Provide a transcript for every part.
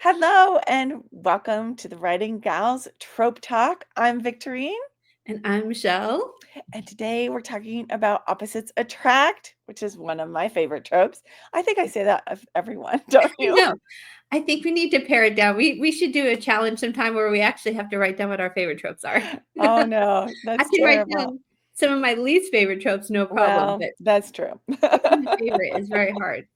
Hello and welcome to the Writing Gals Trope Talk. I'm Victorine, And I'm Michelle. and today we're talking about opposites attract, which is one of my favorite tropes. I think I say that of everyone, don't you? No, I think we need to pare it down. We should do a challenge sometime where we actually have to write down what our favorite tropes are. Oh no, I that's can write terrible. down some of my least favorite tropes, no problem, Well, but that's true. picking a favorite is very hard.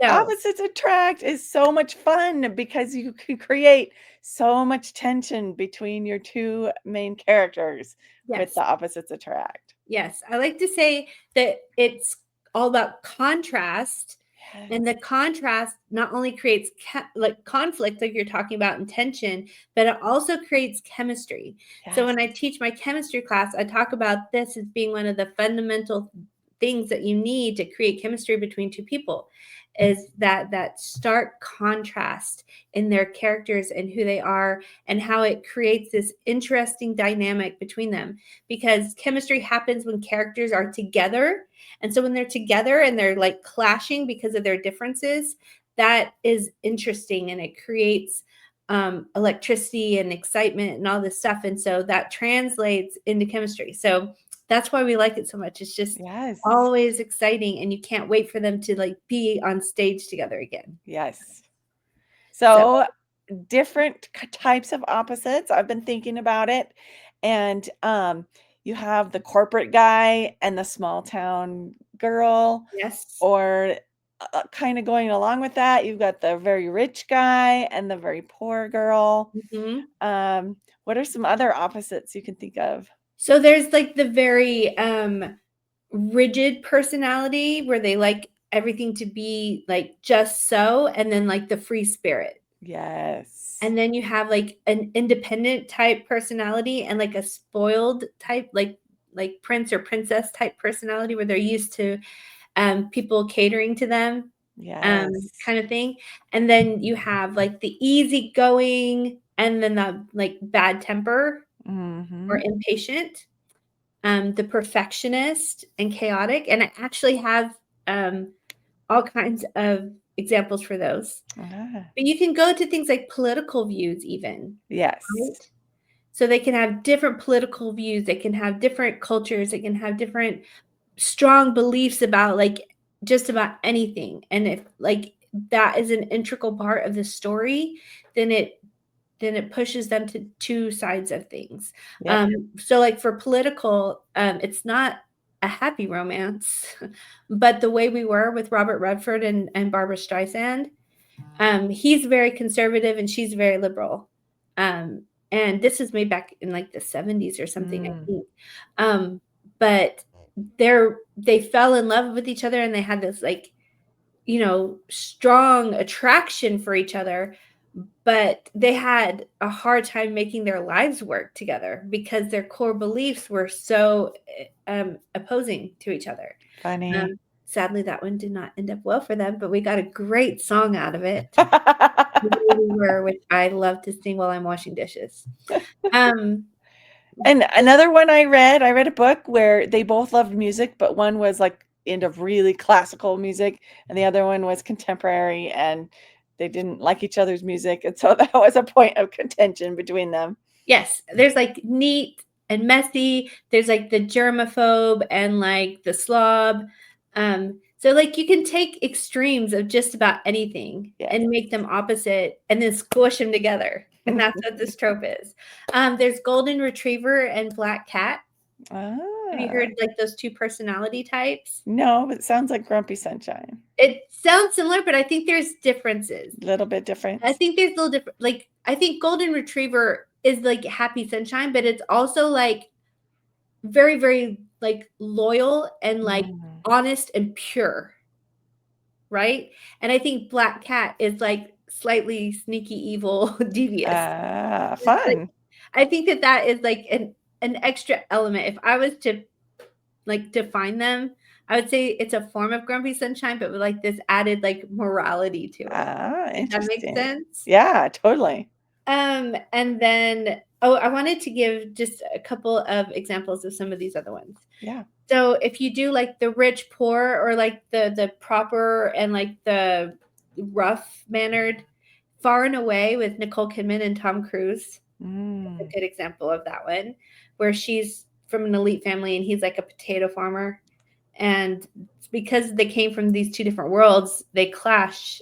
So, Opposites attract is so much fun because you can create so much tension between your two main characters with yes, the opposites attract. yes. I like to say that it's all about contrast. And Yes. the contrast not only creates like conflict, like you're talking about, and tension, but it also creates chemistry. So Yes. when I teach my chemistry class, I talk about this as being one of the fundamental things that you need to create chemistry between two people is that stark contrast in their characters and who they are and how it creates this interesting dynamic between them, because chemistry happens when characters are together. And so when they're together and they're like clashing because of their differences, that is interesting, and it creates electricity and excitement and all this stuff. And so that translates into chemistry. So that's why we like it so much. It's just Yes. always exciting, and you can't wait for them to like be on stage together again. Yes. So So, different types of opposites. I've been thinking about it. And you have the corporate guy and the small town girl, yes. or kind of going along with that, you've got the very rich guy and the very poor girl. Mhm. What are some other opposites you can think of? So there's like the very rigid personality where they like everything to be like just so, and then like the free spirit. Yes. And then you have like an independent type personality and like a spoiled type, like prince or princess type personality where they're used to people catering to them, Yes. kind of thing. And then you have like the easygoing and then the like bad temper or Hmm. impatient, the perfectionist and chaotic. And I actually have all kinds of examples for those. Ah, But you can go to things like political views, even, yes. right? So they can have different political views, they can have different cultures, they can have different strong beliefs about like just about anything. And if like that is an integral part of the story, then it pushes them to two sides of things. Yep. So like for political, it's not a happy romance, but The Way We Were with Robert Redford and Barbara Streisand, he's very conservative and she's very liberal. And this is made back in like the 70s or something, I Mm. think. But they fell in love with each other, and they had this like, strong attraction for each other, but they had a hard time making their lives work together because their core beliefs were so opposing to each other. Funny. Um, Sadly, that one did not end up well for them, but we got a great song out of it. The Way We Were, which I love to sing while I'm washing dishes. Um, And another one I read a book where they both loved music, but one was like into really classical music and the other one was contemporary, and they didn't like each other's music. And so that was a point of contention between them. yes, there's like neat and messy. There's like the germaphobe and like the slob. So like you can take extremes of just about anything Yes. and make them opposite and then squish them together. And that's what this trope is. There's golden retriever and black cat. Have you Ah. heard like those two personality types? No, but it sounds like Grumpy Sunshine. It sounds similar, but I think there's differences. A little bit I different. think there's a little different. Like, I think golden retriever is like happy sunshine, but it's also like very, very like loyal and like Mm. honest and pure, right? And I think black cat is like slightly sneaky, evil, devious. Ah, It's like fun. I think that is like an extra element. If I was to like define them, I would say it's a form of grumpy sunshine, but with like this added like morality to it. Ah, If that makes interesting. sense. Yeah, totally. And then I wanted to give just a couple of examples of some of these other ones. Yeah. So if you do like the rich poor or like the proper and like the rough mannered, Far and Away with Nicole Kidman and Tom Cruise. A Mm. good example of that one, where she's from an elite family and he's like a potato farmer. And because they came from these two different worlds, they clash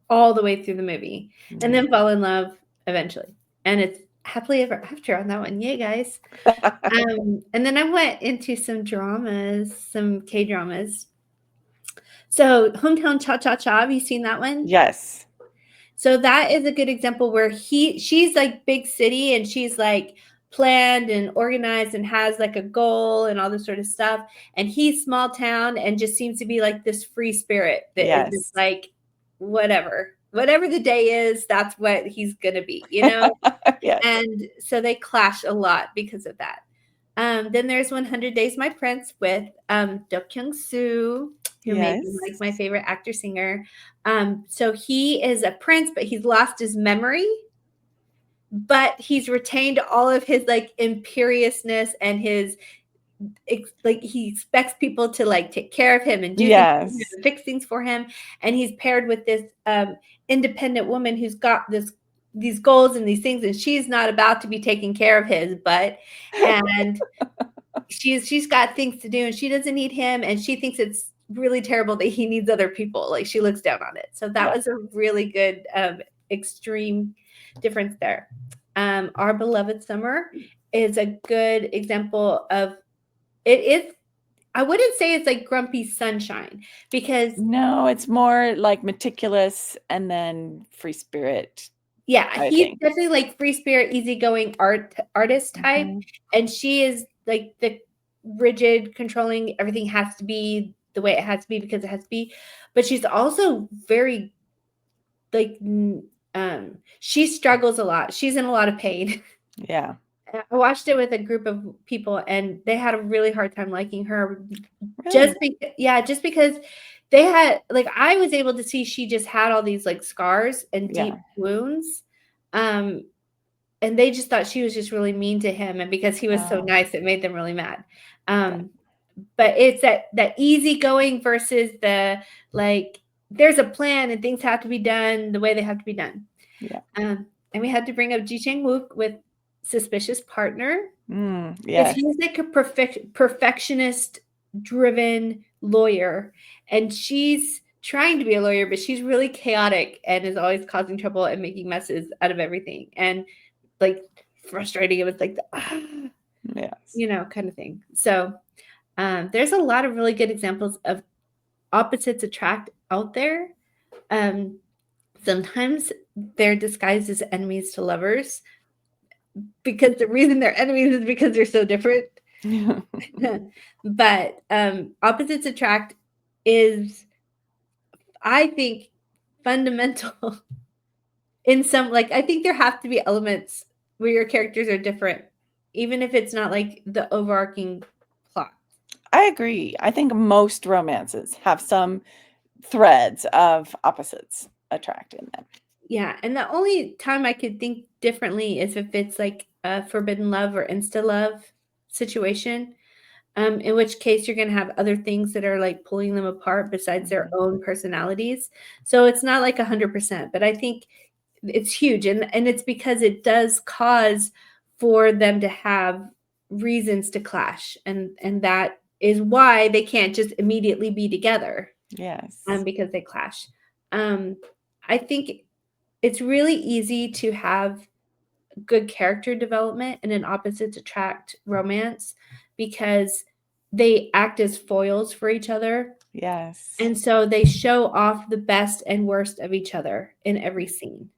all the way through the movie and then fall in love eventually. And it's happily ever after on that one. Yay, guys. And then I went into some dramas, some K dramas. So Hometown Cha Cha Cha, have you seen that one? Yes. So that is a good example where she's like big city and she's like planned and organized and has like a goal and all this sort of stuff. And he's small town and just seems to be like this free spirit that is just Yes. like whatever the day is, that's what he's gonna be, you know? Yes. And so they clash a lot because of that. Then there's 100 Days My Prince with Do Kyung Soo, who may be like my Yes. favorite actor singer. So he is a prince, but he's lost his memory, but he's retained all of his like imperiousness and his like he expects people to like take care of him and do things for him Yes. and fix things for him. And he's paired with this independent woman who's got these goals and these things, and she's not about to be taking care of his butt. And she's got things to do and she doesn't need him, and she thinks it's really terrible that he needs other people. Like she looks down on it. So that Yeah. was a really good extreme difference there. Our Beloved Summer is a good example of it is I wouldn't say it's like Grumpy Sunshine because No, it's more like meticulous and then free spirit, yeah, I he's think. definitely like free spirit, easygoing artist type, Mhm. and she is like the rigid, controlling. Everything has to be the way it has to be because it has to be. But she's also very like she struggles a lot. She's in a lot of pain. Yeah. I watched it with a group of people, and they had a really hard time liking her. Really? Just because they had like I was able to see she just had all these like scars and Yeah. deep wounds. Um, and they just thought she was just really mean to him, and because he was so Oh, nice, it made them really mad. yeah. But it's that easygoing versus the like there's a plan and things have to be done the way they have to be done. Yeah. And we had to bring up Ji Chang Wook with Suspicious Partner because Yes. he's like a perfectionist driven lawyer, and she's trying to be a lawyer, but she's really chaotic and is always causing trouble and making messes out of everything and like frustrating. It was like the, Yes. kind of thing. So there's a lot of really good examples of opposites attract out there. Sometimes they're disguised as enemies to lovers because the reason they're enemies is because they're so different. But opposites attract is, I think, fundamental in some like I think there have to be elements where your characters are different, even if it's not like the overarching plot. I agree. I think most romances have some threads of opposites attract in them. Yeah, and the only time I could think differently is if it's like a forbidden love or insta love situation. In which case you're gonna have other things that are like pulling them apart besides their Mhm. own personalities. So it's not like 100%, but I think it's huge, and it's because it does cause for them to have reasons to clash, and that is why they can't just immediately be together, Yes. because they clash. I think it's really easy to have good character development in an opposites attract romance because they act as foils for each other. Yes. And so they show off the best and worst of each other in every scene.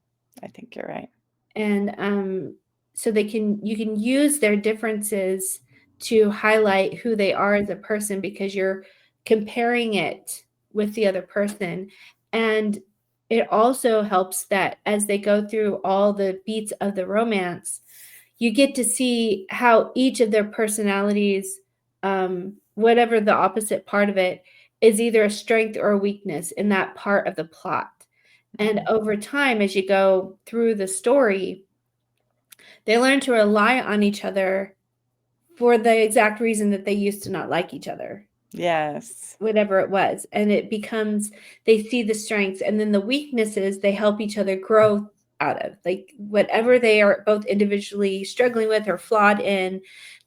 I think you're right. And so you can use their differences to highlight who they are as a person because you're comparing it with the other person. And it also helps that as they go through all the beats of the romance, you get to see how each of their personalities, whatever the opposite part of it, is either a strength or a weakness in that part of the plot. And Mhm. over time, as you go through the story, they learn to rely on each other for the exact reason that they used to not like each other, Yes. whatever it was. And it becomes they see the strengths and then the weaknesses, they help each other grow out of, like whatever they are both individually struggling with or flawed in,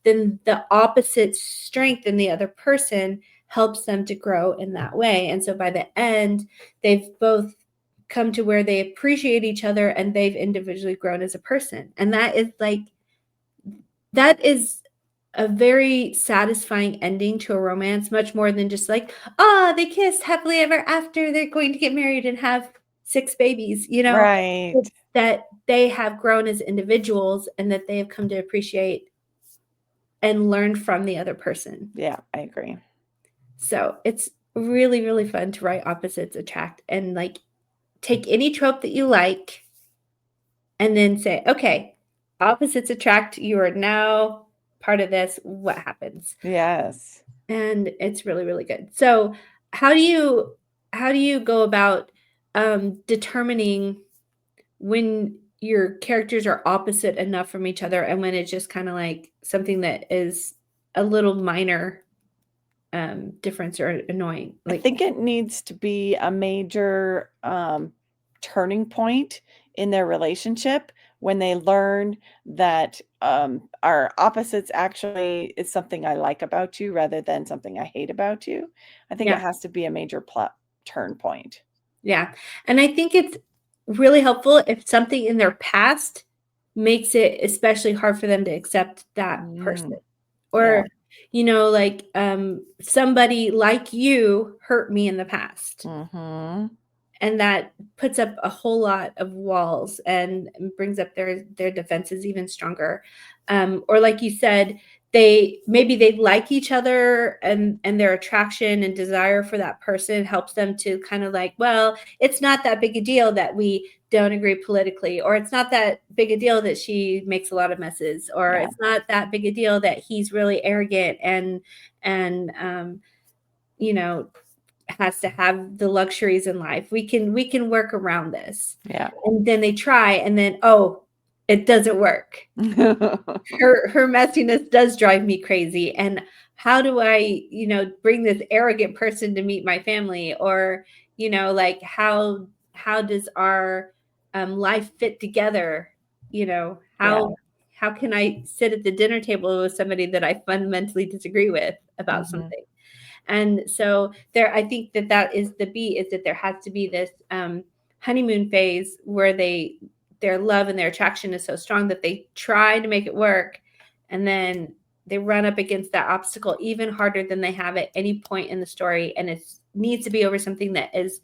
then the opposite strength in the other person helps them to grow in that way. And so by the end, they've both come to where they appreciate each other and they've individually grown as a person. And that is a very satisfying ending to a romance, much more than just like, oh, they kissed happily ever after, they're going to get married and have 6 babies, you know? Right. It's that they have grown as individuals and that they have come to appreciate and learn from the other person. Yeah, I agree. So it's really, really fun to write opposites attract and like take any trope that you like and then say, okay, opposites attract, you are now part of this. What happens? Yes. And it's really, really good. So how do you go about determining when your characters are opposite enough from each other and when it's just kind of like something that is a little minor difference or annoying? I Like, think it needs to be a major turning point in their relationship when they learn that our opposites actually is something I like about you rather than something I hate about you. I think it yeah, has to be a major plot turn point. yeah. And I think it's really helpful if something in their past makes it especially hard for them to accept that person. Mm, yeah. Or, like, somebody like you hurt me in the past. Mm-hmm. And that puts up a whole lot of walls and brings up their defenses even stronger. Or like you said, they like each other and their attraction and desire for that person helps them to kind of like, well, it's not that big a deal that we don't agree politically, or it's not that big a deal that she makes a lot of messes, or Yeah. it's not that big a deal that he's really arrogant and you know has to have the luxuries in life. We can work around this. Yeah. And then they try and then, oh, it doesn't work. Her messiness does drive me crazy. And how do I, bring this arrogant person to meet my family? Or, like how does our life fit together? Yeah. How can I sit at the dinner table with somebody that I fundamentally disagree with about Mm-hmm. something? And so there, I think that is the beat, is that there has to be this honeymoon phase where their love and their attraction is so strong that they try to make it work, and then they run up against that obstacle even harder than they have at any point in the story, and it needs to be over something that is,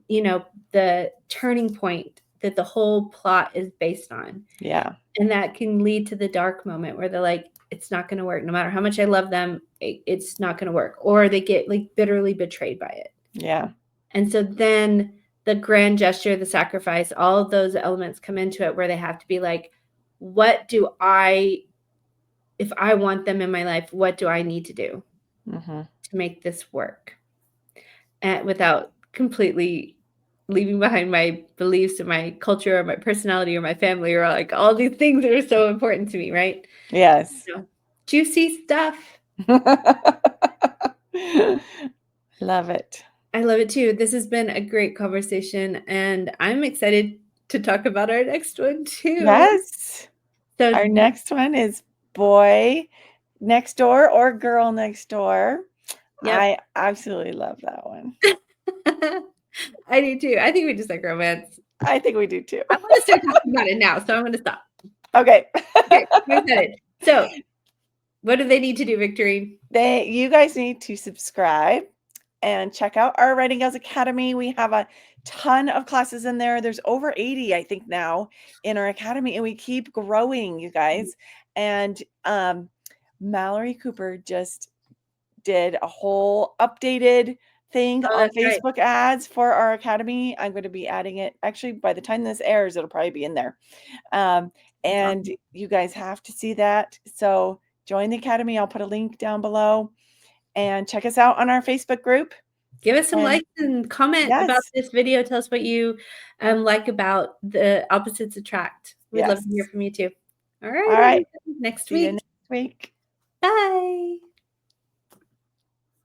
the turning point that the whole plot is based on. Yeah. And that can lead to the dark moment where they're like, it's not going to work. No matter how much I love them, it's not going to work. Or they get like bitterly betrayed by it. Yeah. And so then the grand gesture, the sacrifice, all of those elements come into it where they have to be like, if I want them in my life, what do I need to do Mm-hmm. to make this work? And without completely leaving behind my beliefs and my culture or my personality or my family or like all these things that are so important to me, right? Yes. Juicy stuff. Love it. I love it too. This has been a great conversation, and I'm excited to talk about our next one too. Yes. So, Our next one is Boy Next Door or Girl Next Door. yep. I absolutely love that one. I do too. I think we just like romance. I think we do too. I want to start talking about it now, so I'm going to stop. Okay. Okay, I'm excited. So, what do they need to do, Victorine? You guys need to subscribe and check out our Writing Gals Academy. We have a ton of classes in there. There's over 80, I think, now in our academy, and we keep growing, you guys. And Mallory Cooper just did a whole updated thing Oh, on that's right. Facebook ads for our academy. I'm going to be adding it. Actually, by the time this airs, it'll probably be in there. That's And awesome. you guys have to see that. So join the academy. I'll put a link down below and check us out on our Facebook group. Give us some And likes and comment about yes, this video. Tell us what you like about the opposites attract. We'd love to hear yes. from you too. All All right, right. next See you week. next week. Bye.